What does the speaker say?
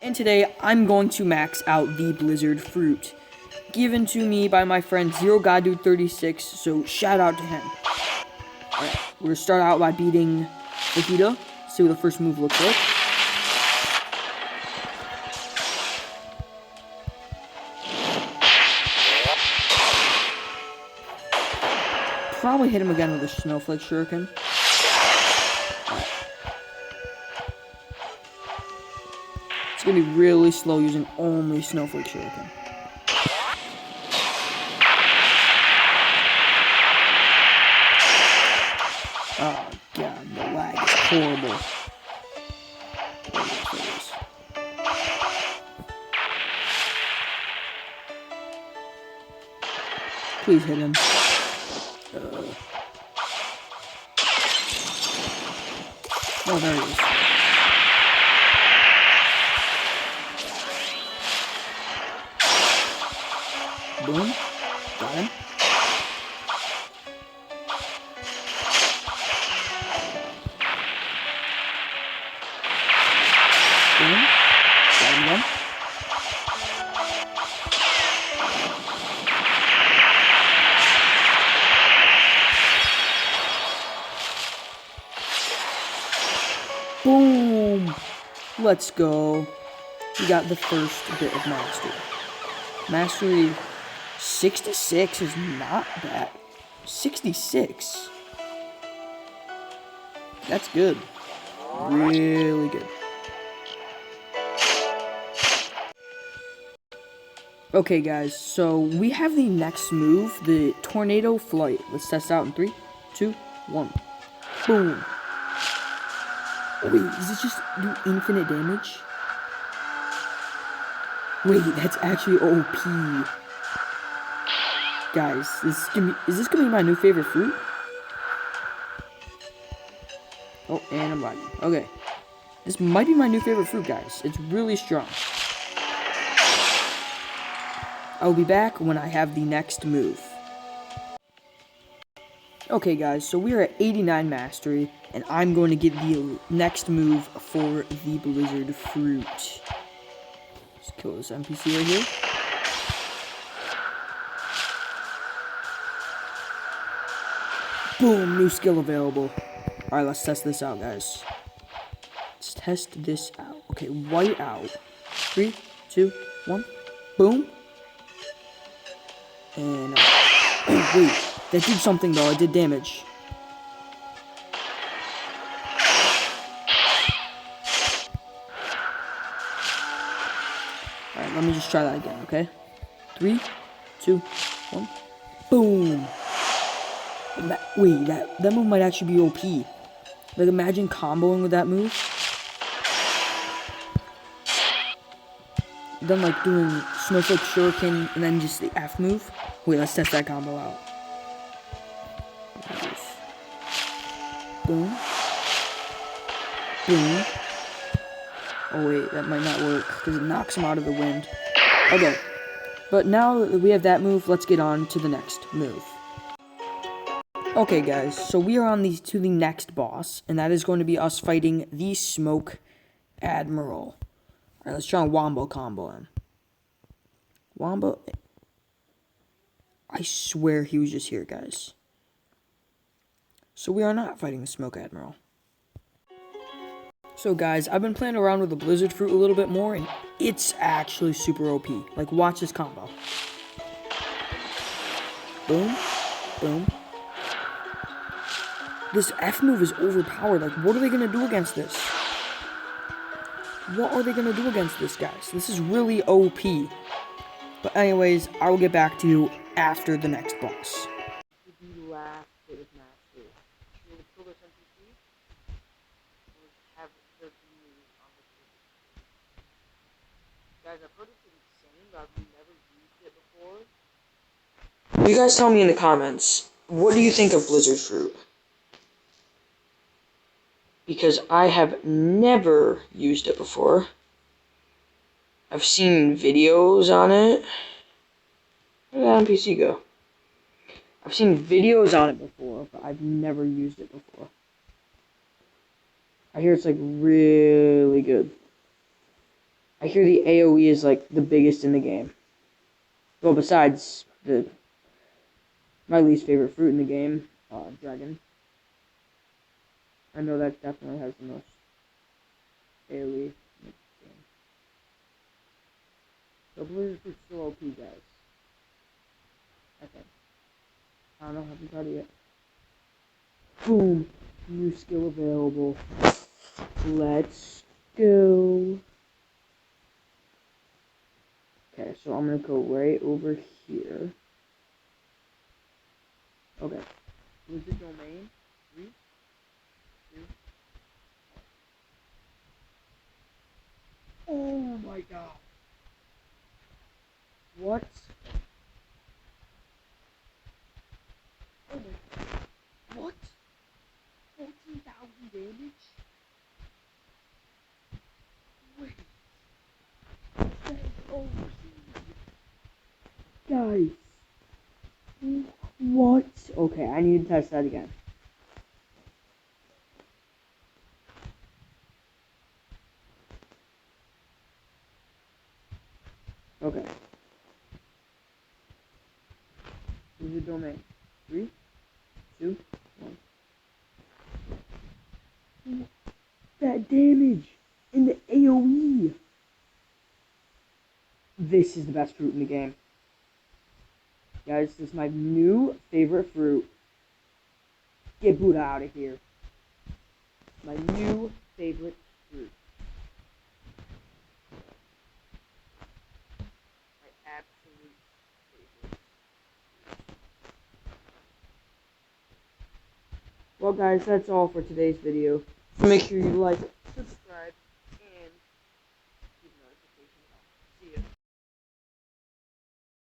And today, I'm going to max out the Blizzard fruit, given to me by my friend ZeroGodDude36, so shout out to him. Alright, we're gonna start out by beating Fajita, see what the first move looks like. Probably hit him again with a Snowflake Shuriken. It's gonna be really slow using only Snowflake Shuriken. Oh god, the lag is horrible. Please hit him. Oh, there he is. Boom. Got him. Boom. Got him again. Boom! Let's go. We got the first bit of mastery. Mastery 66 is not bad. 66. That's good. Really good. Okay, guys, so we have the next move, the Tornado Flight. Let's test out in 3, 2, 1. Boom. Wait, does it just do infinite damage? Wait, that's actually OP. Guys, is this gonna be my new favorite fruit? Oh, and I'm lagging. Okay. This might be my new favorite fruit, guys. It's really strong. I'll be back when I have the next move. Okay, guys, so we are at 89 mastery, and I'm going to get the next move for the Blizzard fruit. Let's kill this NPC right here. Boom, new skill available. Alright, let's test this out, guys. Let's test this out. Okay, white out. 3, 2, 1. Boom. And, wait, that did something though, it did damage. Alright, let me just try that again, okay? 3, 2, 1. Boom. Wait, that move might actually be OP. Like, imagine comboing with that move. Then, like, doing Snowflake Shuriken and then just the F move. Wait, let's test that combo out. Boom. Boom. Oh, wait, that might not work because it knocks him out of the wind. Okay. But now that we have that move, let's get on to the next move. Okay, guys, so we are on to the next boss, and that is going to be us fighting the Smoke Admiral. Alright, let's try and Wombo combo him. Wombo. I swear he was just here, guys. So we are not fighting the Smoke Admiral. So, guys, I've been playing around with the Blizzard fruit a little bit more, and it's actually super OP. Like, watch this combo. Boom. Boom. This F move is overpowered. Like, what are they going to do against this? What are they going to do against this, guys? This is really OP. But anyways, I will get back to you after the next boss. The last bit of mastery. You will kill this NPC. Have the views on the guys, I've heard it's insane, but I've never used it before. You guys tell me in the comments, what do you think of Blizzard fruit? Because I have never used it before. I've seen videos on it. Where did that NPC go? I've seen videos on it before, but I've never used it before. I hear it's like really good. I hear the AoE is like the biggest in the game. Well, besides my least favorite fruit in the game, dragon. I know that definitely has the most AoE in the game. So Blizzard Fruit's still OP, guys. I think. I don't know, haven't tried it yet. Boom! New skill available. Let's go. Okay, so I'm gonna go right over here. Okay. Where's the domain? 3, 2. Oh my god. What? Oh my god. What? 14,000 damage? Wait. That is OP. Guys. What? Okay, I need to test that again. Okay. Here's the domain. 3, 2, 1. That damage in the AoE. This is the best fruit in the game. Guys, this is my new favorite fruit. Get Buddha out of here. My new favorite fruit. My absolute favorite. Well, guys, that's all for today's video. Make sure you like,